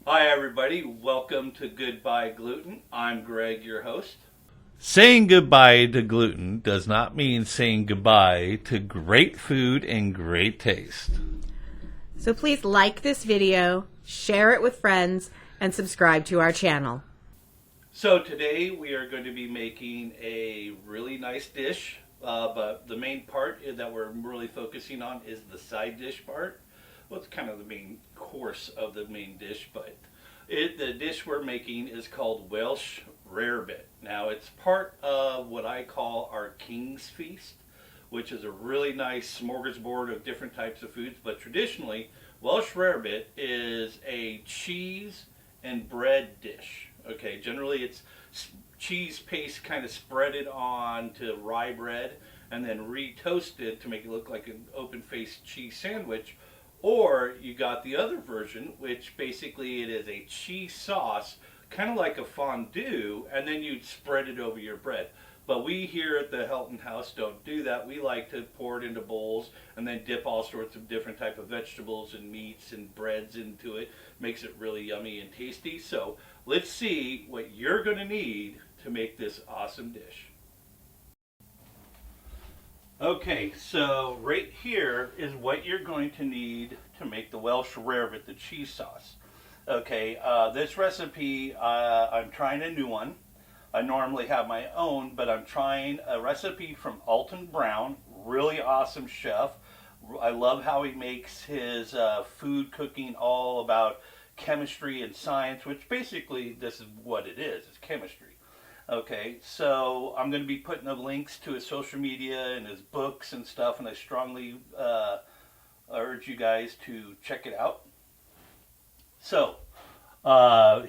Hi everybody, welcome to Goodbye Gluten. I'm Greg, your host. Saying goodbye to gluten does not mean saying goodbye to great food and great taste. So please like this video, share it with friends, and subscribe to our channel. So today we are going to be making a really nice dish, but the main part that we're really focusing on is the side dish part. Well, it's kind of the main course of the main dish, but the dish we're making is called Welsh Rarebit. Now it's part of what I call our King's Feast, which is a really nice smorgasbord of different types of foods, but traditionally Welsh Rarebit is a cheese and bread dish. Okay, generally it's cheese paste kind of spreaded on to rye bread and then re-toasted to make it look like an open-faced cheese sandwich. Or you got the other version, which basically it is a cheese sauce, kind of like a fondue, and then you'd spread it over your bread. But we here at the Helton House don't do that. We like to pour it into bowls and then dip all sorts of different type of vegetables and meats and breads into it. Makes it really yummy and tasty. So let's see what you're going to need to make this awesome dish. Okay, so right here is what you're going to need to make the Welsh Rarebit, the cheese sauce. Okay, this recipe, I'm trying a new one. I normally have my own, but I'm trying a recipe from Alton Brown, really awesome chef. I love how he makes his food cooking all about chemistry and science, which basically this is what it is, it's chemistry. Okay, so I'm going to be putting the links to his social media and his books and stuff, and I strongly urge you guys to check it out. So,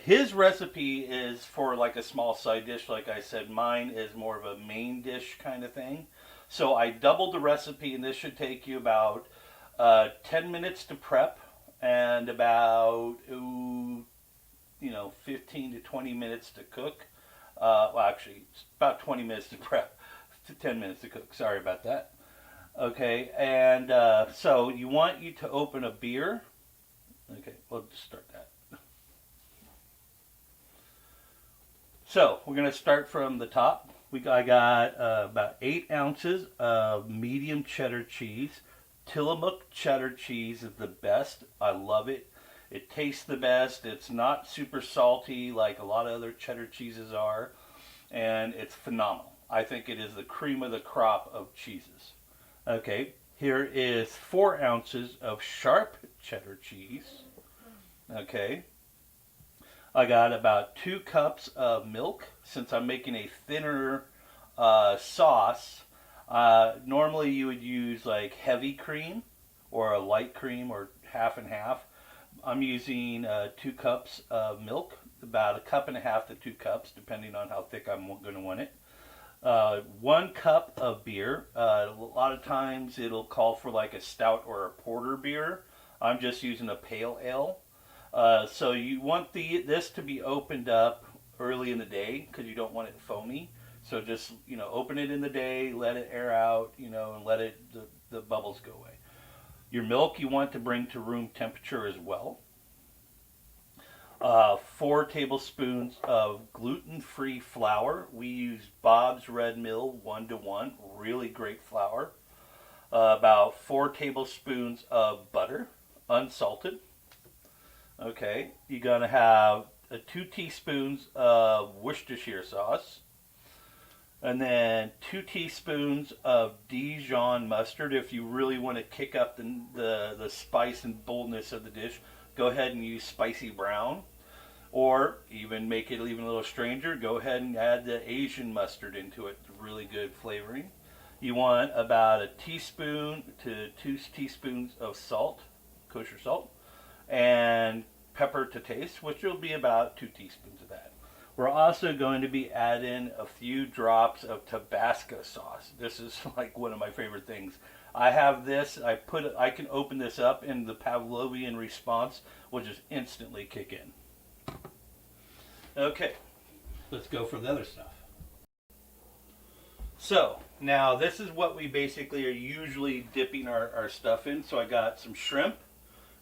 his recipe is for like a small side dish. Like I said, mine is more of a main dish kind of thing. So I doubled the recipe, and this should take you about 10 minutes to prep and about 15 to 20 minutes to cook. Well, actually, it's about 20 minutes to prep, 10 minutes to cook. Sorry about that. Okay, and so you want you to open a beer. Okay, we'll just start that. So we're going to start from the top. I got about 8 ounces of medium cheddar cheese. TILLAMOOK cheddar cheese is the best. I love it. It tastes the best. It's not super salty like a lot of other cheddar cheeses are. And it's phenomenal. I think it is the cream of the crop of cheeses. Okay, here is 4 ounces of sharp cheddar cheese. Okay. I got about 2 cups of milk. Since I'm making a thinner sauce, normally you would use like heavy cream or a light cream or half and half. I'm using 2 cups of milk, about 1.5 cups to 2 cups, depending on how thick I'm going to want it. 1 cup of beer. A lot of times it'll call for like a stout or a porter beer. I'm just using a pale ale. So you want this to be opened up early in the day because you don't want it foamy. So just open it in the day, let it air out, and let the bubbles go away. Your milk you want to bring to room temperature as well. 4 tablespoons of gluten-free flour. We use Bob's Red Mill 1-to-1, really great flour. About 4 tablespoons of butter, unsalted. Okay, you're going to have 2 teaspoons of Worcestershire sauce. And then 2 teaspoons of Dijon mustard. If you really want to kick up the spice and boldness of the dish, go ahead and use spicy brown. Or even make it even a little stranger, go ahead and add the Asian mustard into it. It's really good flavoring. You want about 1 teaspoon to 2 teaspoons of salt, kosher salt, and pepper to taste, which will be about 2 teaspoons of that. We're also going to be adding a few drops of Tabasco sauce. This is like one of my favorite things. I have this, I can open this up and the Pavlovian response will just instantly kick in. Okay, let's go for the other stuff. So, now this is what we basically are usually dipping our stuff in. So I got some shrimp,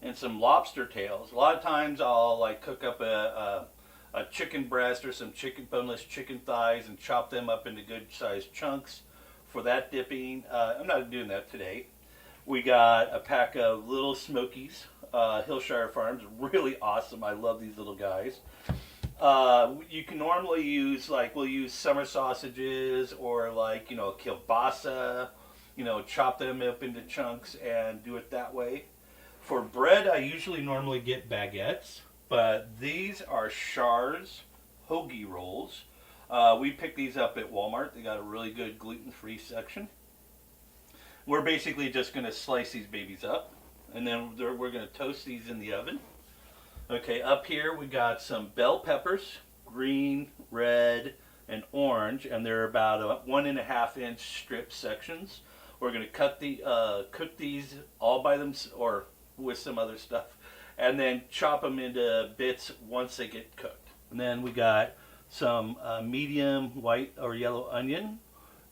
and some lobster tails. A lot of times I'll like cook up a chicken breast or some boneless chicken thighs and chop them up into good sized chunks for that dipping. I'm not doing that today. We got a pack of little smokies, HILLSHIRE Farms, really awesome. I love these little guys. You can normally use, like, we'll use summer sausages or like, you know, kielbasa, you know, chop them up into chunks and do it that way. For bread, I usually normally get baguettes, but these are Shar's HOGIE rolls. We picked these up at Walmart. They got a really good gluten-free section. We're basically just going to slice these babies up, and then we're going to toast these in the oven. Okay, up here we got some bell peppers, green, red, and orange, and they're about a 1.5 inch strip sections. We're going to cook these all by them, or with some other stuff, and then chop them into bits once they get cooked. And then we got some medium white or yellow onion,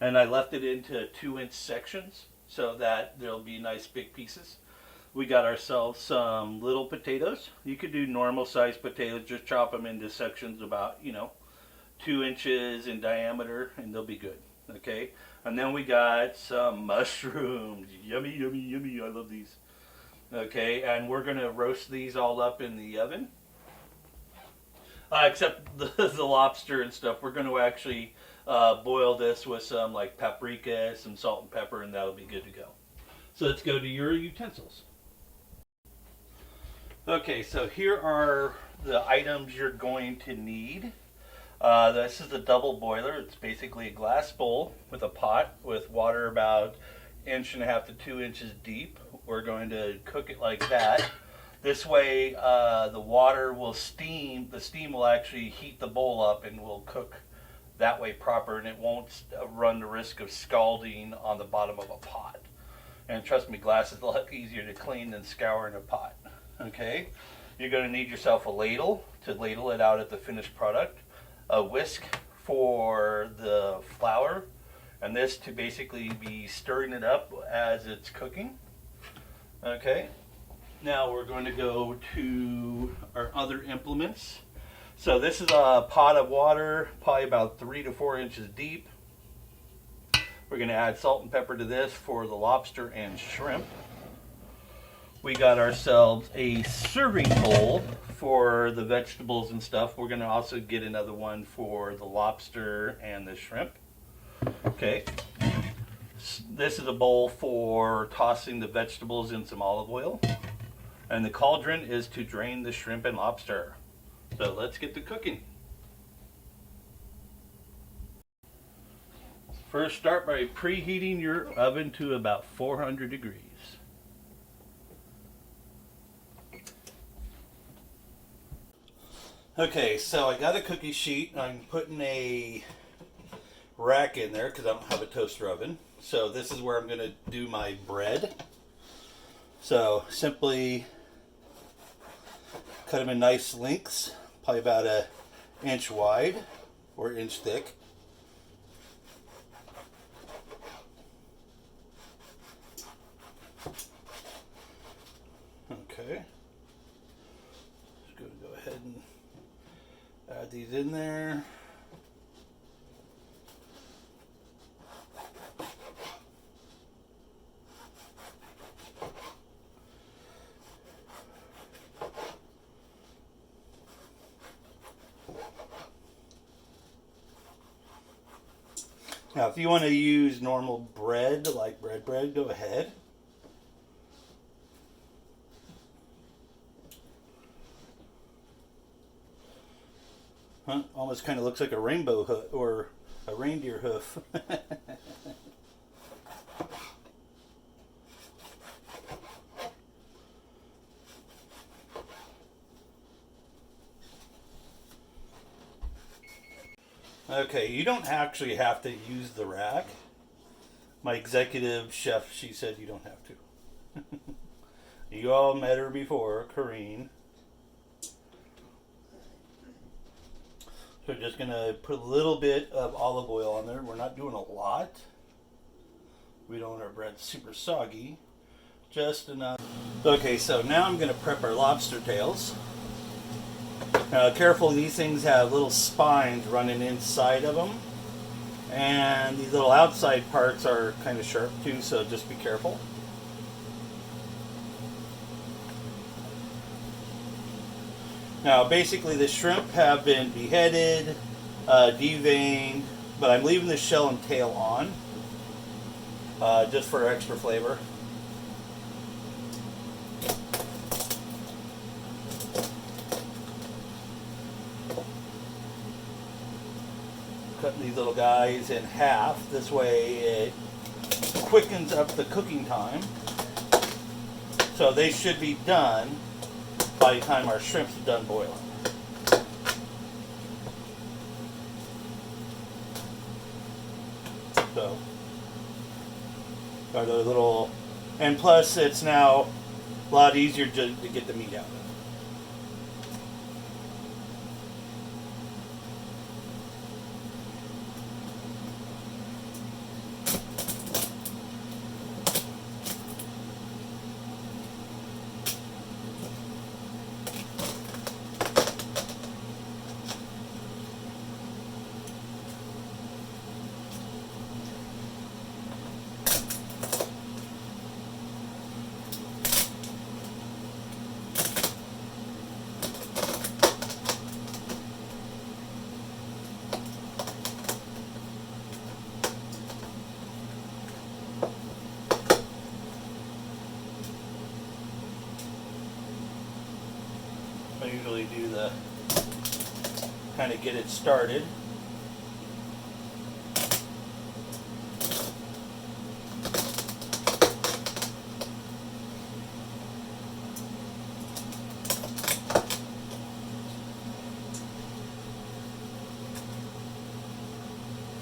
and I left it into 2-inch sections so that there'll be nice big pieces. We got ourselves some little potatoes. You could do normal sized potatoes, just chop them into sections about, you know, 2 inches in diameter, and they'll be good. Okay, and then we got some mushrooms. Yummy, yummy, yummy. I love these. Okay, and we're gonna roast these all up in the oven. Except the lobster and stuff. We're gonna actually boil this with some like paprika, some salt and pepper, and that'll be good to go. So let's go to your utensils. Okay, so here are the items you're going to need. This is a double boiler. It's basically a glass bowl with a pot with water about 1.5 to 2 inches deep. We're going to cook it like that. This way the water will steam. The steam will actually heat the bowl up and will cook that way proper, and it won't run the risk of scalding on the bottom of a pot. And trust me, glass is a lot easier to clean than scouring a pot. Okay, you're going to need yourself a ladle to ladle it out at the finished product, a whisk for the flour, and this to basically be stirring it up as it's cooking. Okay, now we're going to go to our other implements. So this is a pot of water, probably about 3 to 4 inches deep. We're going to add salt and pepper to this for the lobster and shrimp. We got ourselves a serving bowl for the vegetables and stuff. We're going to also get another one for the lobster and the shrimp. Okay. This is a bowl for tossing the vegetables in some olive oil. And the cauldron is to drain the shrimp and lobster. So let's get to cooking. First, start by preheating your oven to about 400 degrees. Okay, so I got a cookie sheet. I'm putting a rack in there because I don't have a toaster oven. So this is where I'm going to do my bread. So simply cut them in nice lengths, probably about 1 inch wide or 1 inch thick. Okay. Just going to go ahead and add these in there. Now, if you want to use normal bread, like bread, go ahead. Huh? Almost kind of looks like a rainbow hoof or a reindeer hoof. Okay, you don't actually have to use the rack. My executive chef, she said you don't have to. You all met her before, Corrine. So we're just going to put a little bit of olive oil on there. We're not doing a lot. We don't want our bread super soggy. Just enough. Okay, so now I'm going to prep our lobster tails. Careful, these things have little spines running inside of them. And these little outside parts are kind of sharp too, so just be careful. Now basically the shrimp have been beheaded, deveined, but I'm leaving the shell and tail on just for extra flavor. Cutting these little guys in half, this way it quickens up the cooking time. So they should be done by the time our shrimp's done boiling. So, are those little, and plus it's now a lot easier to get the meat out. I usually do the kind of get it started.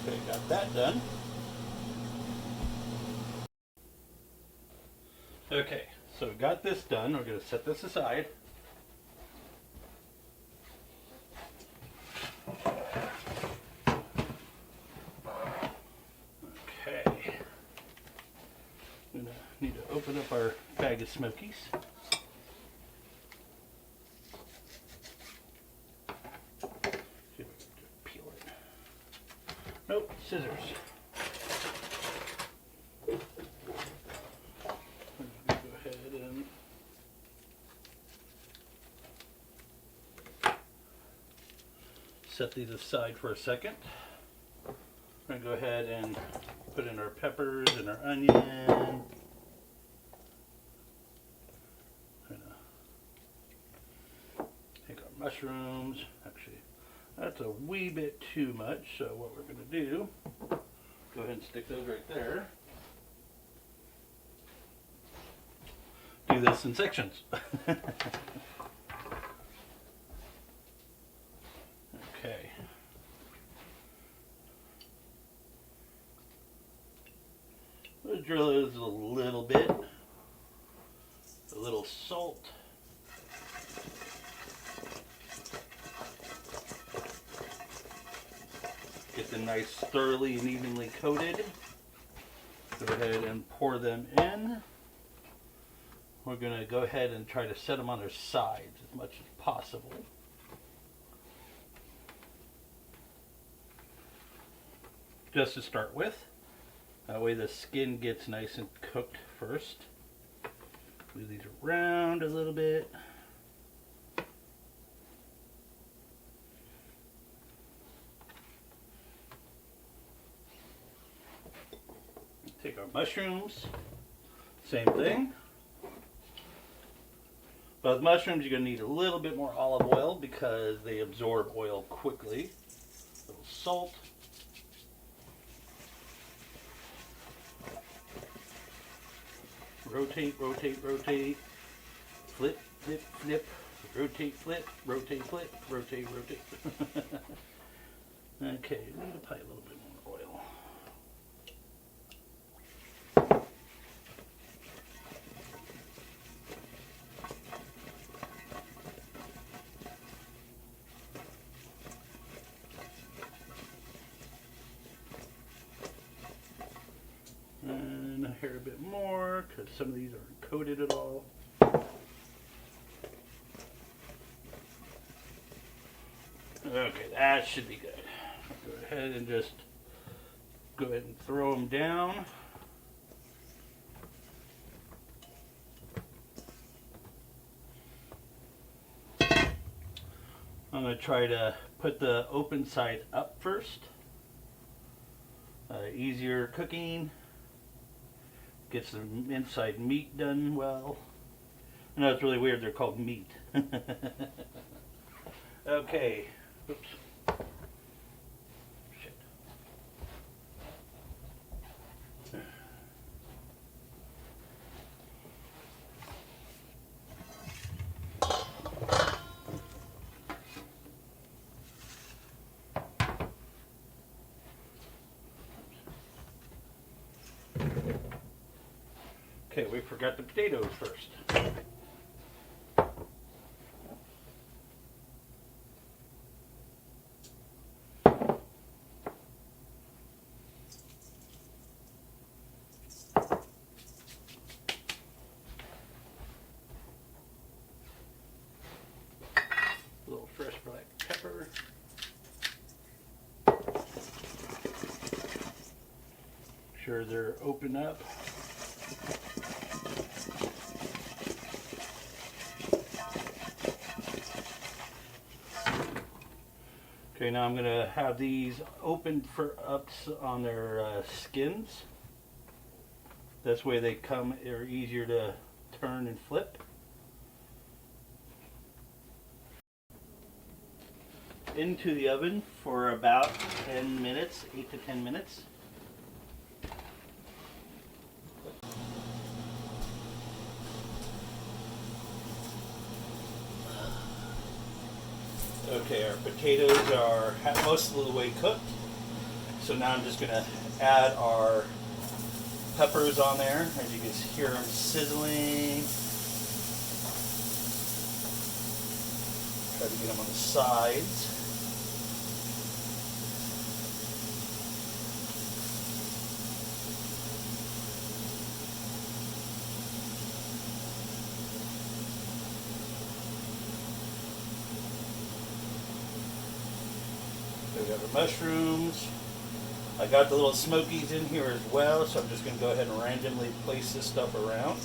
Okay, got that done. Okay, so got this done. We're going to set this aside. Okay. I'm going to need to open up our bag of smokies. See if I can peel it. Nope, scissors. Go ahead and set these aside for a second. We're going to go ahead and put in our peppers and our onion. Take our mushrooms. Actually, that's a wee bit too much, so what we're going to do, go ahead and stick those right there. Do this in sections. Okay. We'll drill those a little bit. A little salt. Get them nice, thoroughly and evenly coated. Go ahead and pour them in. We're going to go ahead and try to set them on their sides as much as possible. Just to start with. That way the skin gets nice and cooked first. Move these around a little bit. Take our mushrooms, same thing. But with mushrooms, you're going to need a little bit more olive oil because they absorb oil quickly. A little salt. Rotate, rotate, rotate. Flip, flip, flip. Rotate, flip, rotate, flip, rotate, rotate. Okay, we need to apply a little bit more oil. And here a bit more because some of these aren't coated at all. Okay, that should be good. Go ahead and just go ahead and throw them down. I'm going to try to put the open side up first. Easier cooking. Gets the inside meat done well. I know it's really weird they're called meat. Okay. Oops. Shit. Okay, we forgot the potatoes first. A little fresh black pepper. Sure they're open up. Okay, now I'm going to have these opened for ups on their skins. This way they come, they're easier to turn and flip. Into the oven for about 10 minutes, 8 to 10 minutes. Okay, our potatoes are most of the way cooked. So now I'm just going to add our peppers on there. As you can hear them sizzling. Try to get them on the sides. We got our mushrooms. I got the little smokies in here as well, so I'm just going to go ahead and randomly place this stuff around.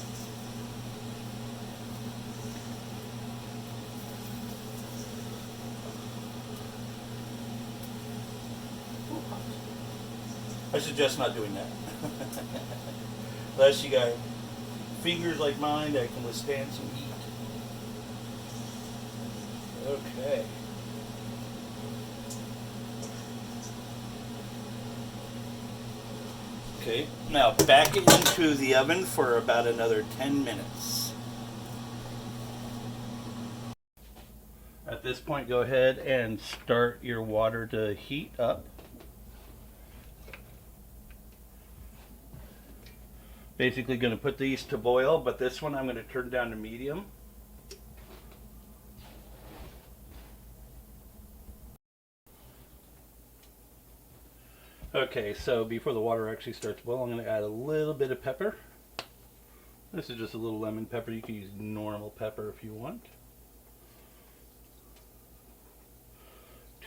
I suggest not doing that. Unless you got fingers like mine that can withstand some heat. Okay. Okay, now back it into the oven for about another 10 minutes. At this point, go ahead and start your water to heat up. Basically going to put these to boil, but this one I'm going to turn down to medium. Okay, so before the water actually starts boiling, I'm going to add a little bit of pepper. This is just a little lemon pepper. You can use normal pepper if you want.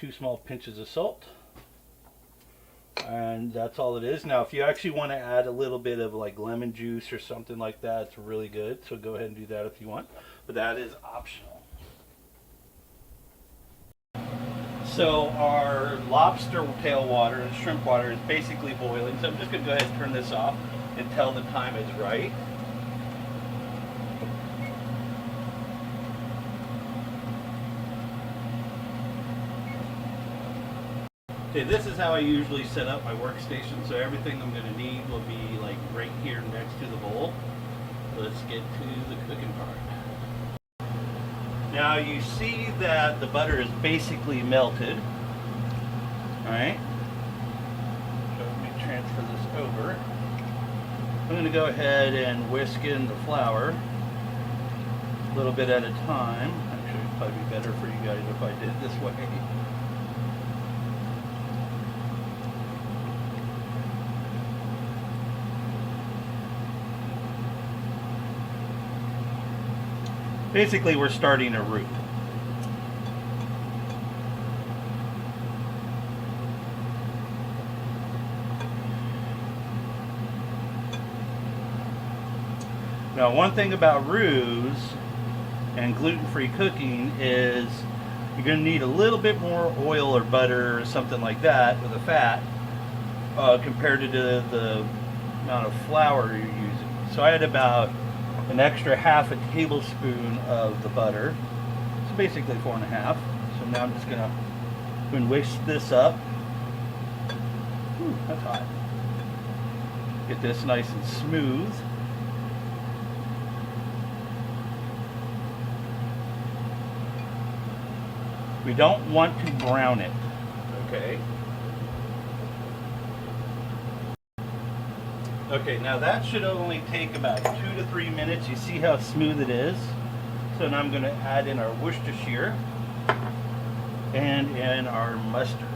2 small pinches of salt. And that's all it is. Now, if you actually want to add a little bit of like lemon juice or something like that, it's really good. So go ahead and do that if you want. But that is optional. So our lobster tail water and shrimp water is basically boiling. So I'm just going to go ahead and turn this off until the time is right. Okay, this is how I usually set up my workstation. So everything I'm going to need will be like right here next to the bowl. Let's get to the cooking part. Now you see that the butter is basically melted. Alright. So let me transfer this over. I'm going to go ahead and whisk in the flour a little bit at a time. Actually, it'd probably be better for you guys if I did it this way. Basically, we're starting a roux. Now, one thing about roux and gluten-free cooking is you're going to need a little bit more oil or butter or something like that with the fat compared to the amount of flour you're using. So I had about an extra half a tablespoon of the butter. So basically 4.5. So now I'm just going to whisk this up. Ooh, that's hot. Get this nice and smooth. We don't want to brown it, okay? Okay, now that should only take about 2 to 3 minutes. You see how smooth it is? So now I'm going to add in our Worcestershire and in our mustard.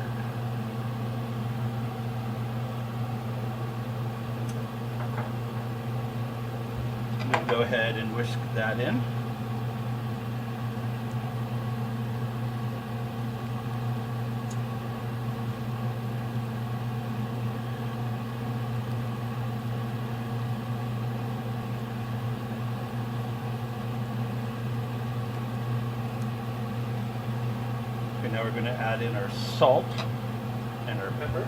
I'm going to go ahead and whisk that in. Now we're going to add in our salt and our pepper.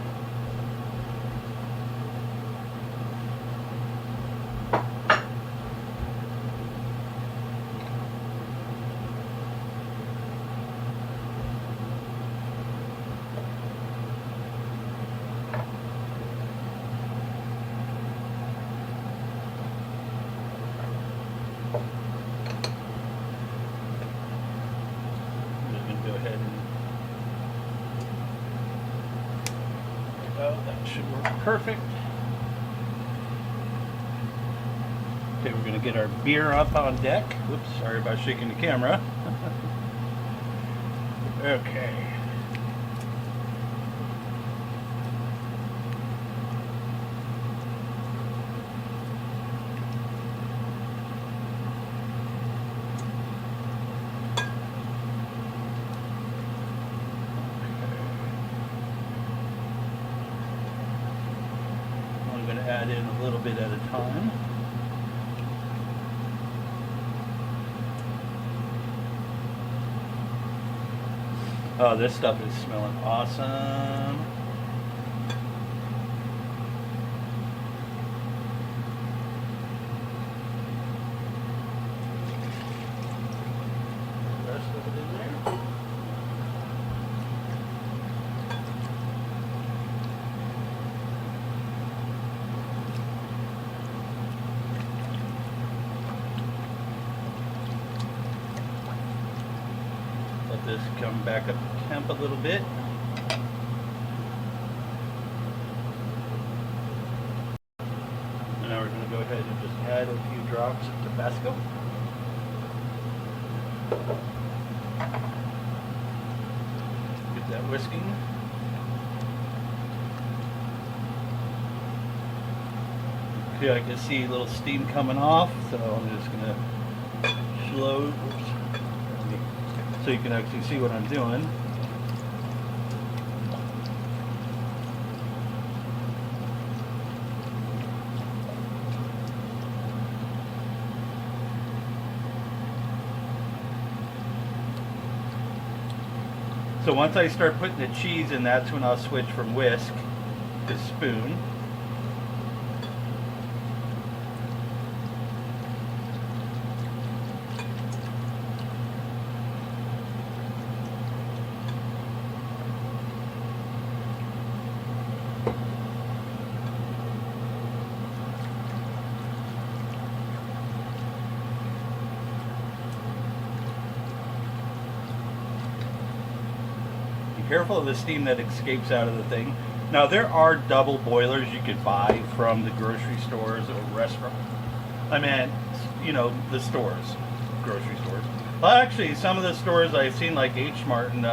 That should work perfect. Okay, we're going to get our beer up on deck. Whoops, sorry about shaking the camera. Okay. Add in a little bit at a time. Oh, this stuff is smelling awesome. The rest of it in there. This come back up to temp a little bit. And now we're going to go ahead and just add a few drops of Tabasco. Get that whisking. Okay, I can see a little steam coming off, so I'm just going to slow. Oops. So you can actually see what I'm doing. So once I start putting the cheese in, that's when I'll switch from whisk to spoon. Careful of the steam that escapes out of the thing. Now there are double boilers you could buy from the grocery stores or restaurants. I mean, you know, the stores, grocery stores. Well, actually, some of the stores I've seen, like H Mart and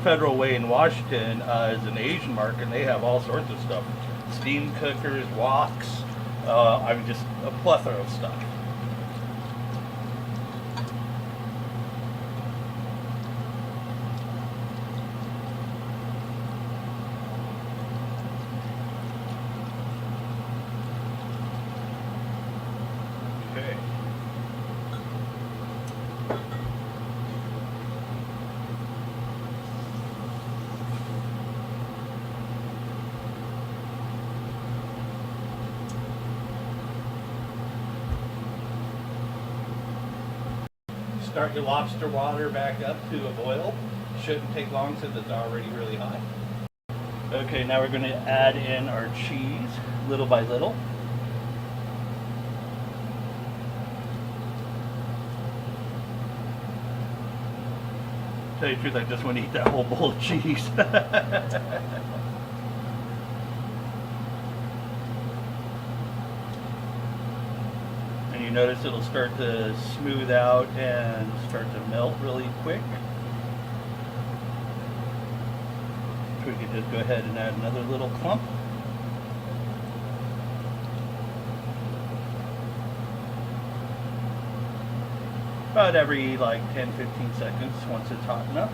Federal Way in Washington, is an Asian market, and they have all sorts of stuff: steam cookers, woks. I mean, just a plethora of stuff. Okay. start your lobster water back up to a boil. Shouldn't take long since it's already really hot. Okay, now we're going to add in our cheese little by little. Tell you the truth, I just want to eat that whole bowl of cheese. And you notice it'll start to smooth out and start to melt really quick. So we can just go ahead and add another little clump. About every like 10-15 seconds once it's hot enough.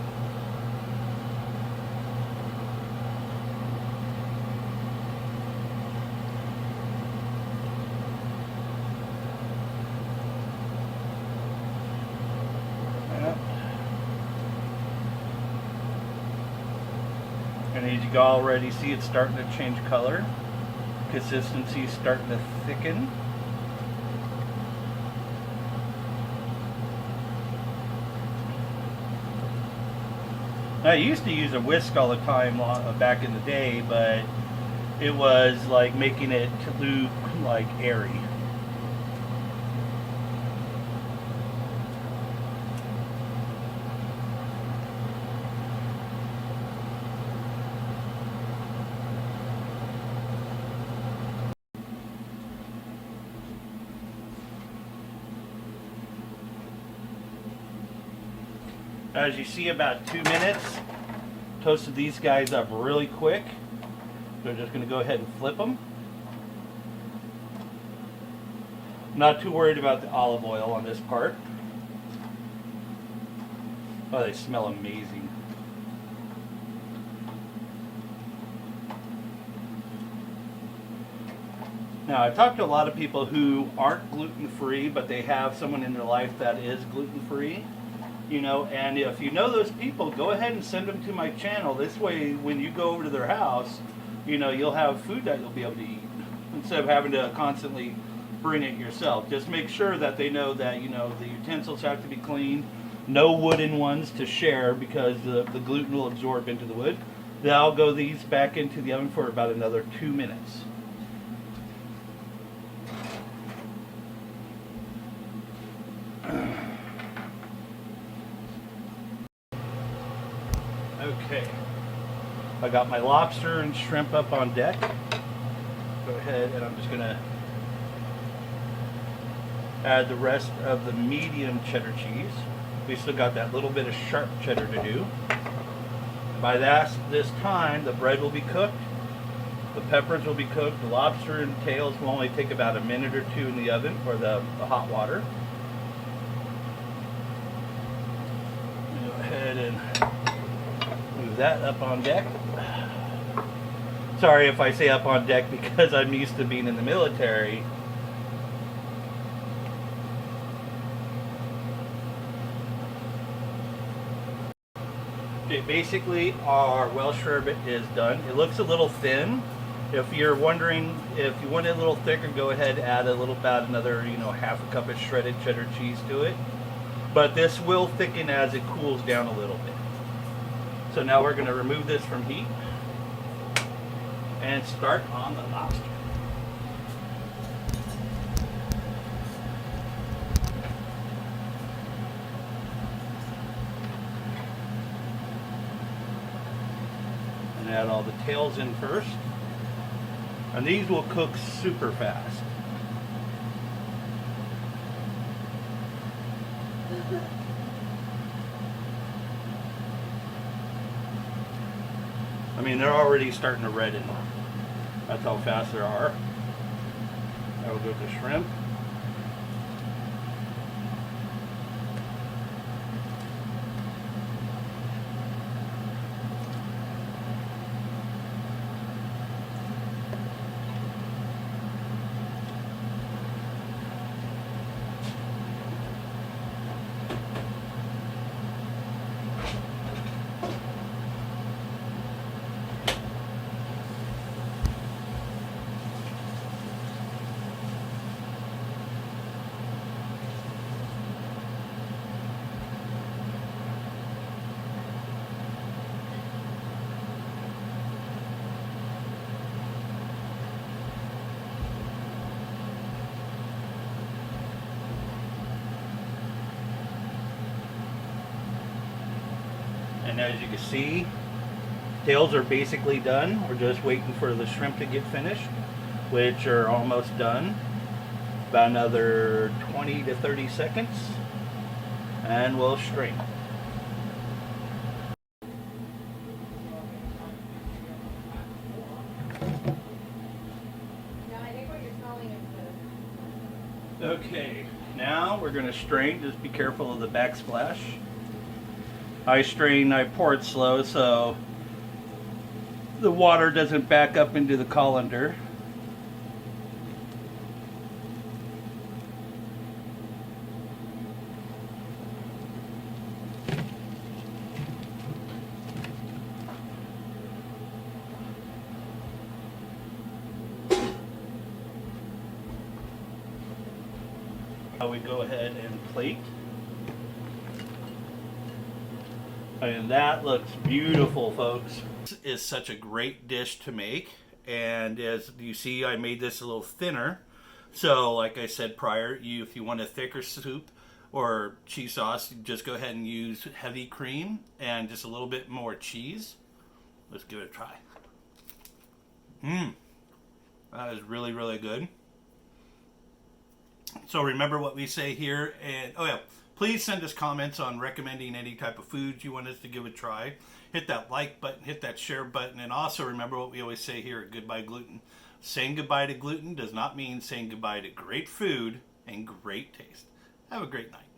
And as you can already see, it's starting to change color. Consistency is starting to thicken. I used to use a whisk all the time back in the day, but it was like making it look like airy. As you see, about 2 minutes. Toasted these guys up really quick. So we're just going to go ahead and flip them. Not too worried about the olive oil on this part. Oh, they smell amazing. Now, I've talked to a lot of people who aren't gluten-free, but they have someone in their life that is gluten-free. You know, and if you know those people, go ahead and send them to my channel. This way, when you go over to their house, you know, you'll have food that you'll be able to eat instead of having to constantly bring it yourself. Just make sure that they know that, you know, the utensils have to be clean. No wooden ones to share because the gluten will absorb into the wood. Then I'll go these back into the oven for about another 2 minutes. Okay, I got my lobster and shrimp up on deck. Go ahead and I'm just going to add the rest of the medium cheddar cheese. We still got that little bit of sharp cheddar to do. By this time, the bread will be cooked, the peppers will be cooked, the lobster and tails will only take about a minute or two in the oven or the hot water. Go ahead and move that up on deck. Sorry if I say up on deck because I'm used to being in the military. Okay, basically our Welsh Rarebit is done. It looks a little thin. If you're wondering if you want it a little thicker, go ahead and add about another, you know, half a cup of shredded cheddar cheese to it. But this will thicken as it cools down a little bit. So now we're going to remove this from heat and start on the lobster. And add all the tails in first. And these will cook super fast. I mean, they're already starting to redden. That's how fast they are. I will go to shrimp. And as you can see, tails are basically done. We're just waiting for the shrimp to get finished, which are almost done. About another 20 to 30 seconds, and we'll strain. Okay, now we're going to strain. Just be careful of the backsplash. I pour it slow so the water doesn't back up into the colander. We go ahead and plate. And that looks beautiful, folks. This is such a great dish to make. And as you see, I made this a little thinner. So like I said prior, if you want a thicker soup or cheese sauce, just go ahead and use heavy cream and just a little bit more cheese. Let's give it a try. That is really, really good. So remember what we say here, and oh yeah, please send us comments on recommending any type of foods you want us to give a try. Hit that like button, hit that share button, and also remember what we always say here at Goodbye Gluten. Saying goodbye to gluten does not mean saying goodbye to great food and great taste. Have a great night.